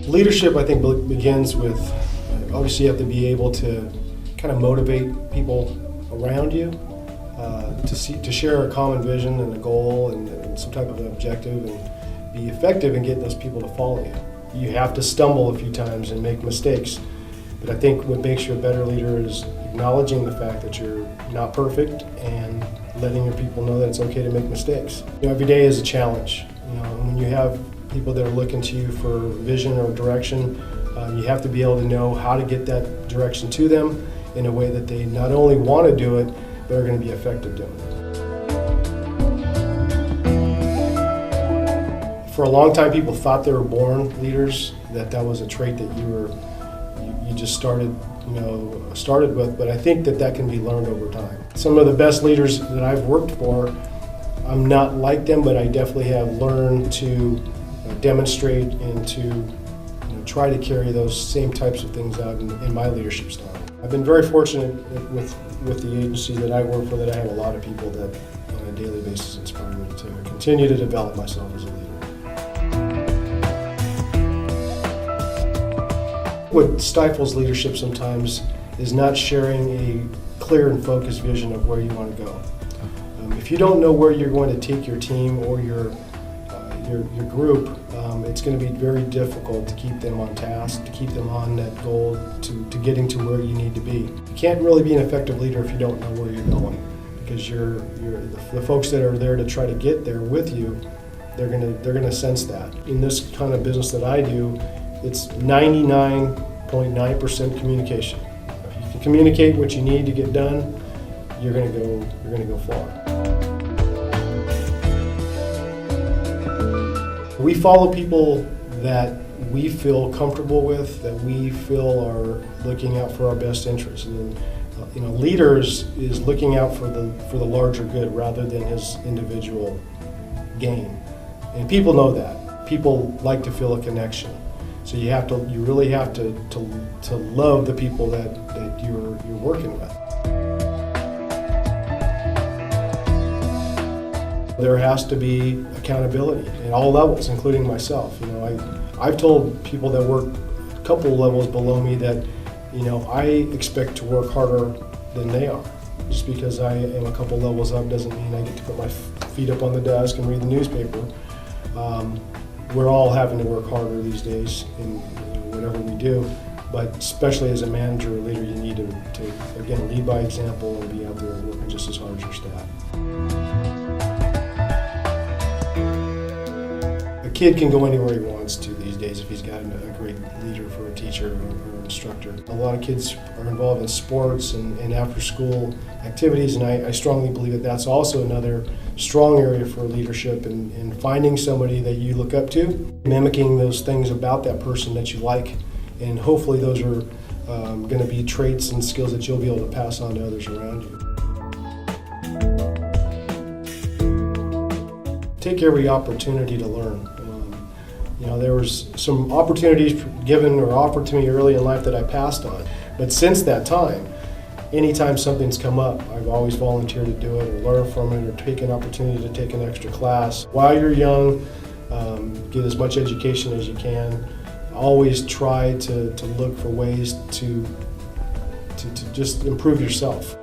Leadership, I think, begins with, obviously you have to be able to kind of motivate people around you to share a common vision and a goal and some type of an objective, and be effective in getting those people to follow you. You have to stumble a few times and make mistakes, but I think what makes you a better leader is acknowledging the fact that you're not perfect and letting your people know that it's okay to make mistakes. Every day is a challenge. And when you have people that are looking to you for vision or direction, you have to be able to know how to get that direction to them in a way that they not only want to do it, but are going to be effective doing it. For a long time, people thought they were born leaders, that was a trait that you just started with, but I think that can be learned over time. Some of the best leaders that I've worked for, I'm not like them, but I definitely have learned to demonstrate and to try to carry those same types of things out in my leadership style. I've been very fortunate with the agency that I work for, that I have a lot of people that on a daily basis inspire me to continue to develop myself as a leader. What stifles leadership sometimes is not sharing a clear and focused vision of where you want to go. If you don't know where you're going to take your team or your group, it's going to be very difficult to keep them on task, to keep them on that goal, to getting to where you need to be. You can't really be an effective leader if you don't know where you're going, because the folks that are there to try to get there with you, they're going to sense that. In this kind of business that I do, it's 99.9% communication. If you can communicate what you need to get done, you're going to go far. We follow people that we feel comfortable with, that we feel are looking out for our best interests. And leaders is looking out for the larger good rather than his individual gain. And people know that. People like to feel a connection. So you really have to love the people that you're working with. There has to be accountability at all levels, including myself. I've told people that work a couple levels below me that, I expect to work harder than they are. Just because I am a couple levels up doesn't mean I get to put my feet up on the desk and read the newspaper. We're all having to work harder these days in whatever we do, but especially as a manager or leader, you need to again, lead by example and be out there working just as hard as your staff. A kid can go anywhere he wants to these days if he's got a great leader for a teacher or instructor. A lot of kids are involved in sports and after-school activities, and I strongly believe that that's also another strong area for leadership, and finding somebody that you look up to, mimicking those things about that person that you like, and hopefully those are going to be traits and skills that you'll be able to pass on to others around you. Take every opportunity to learn. There was some opportunities given or offered to me early in life that I passed on, but since that time, anytime something's come up, I've always volunteered to do it or learn from it or take an opportunity to take an extra class. While you're young, get as much education as you can. Always try to look for ways to just improve yourself.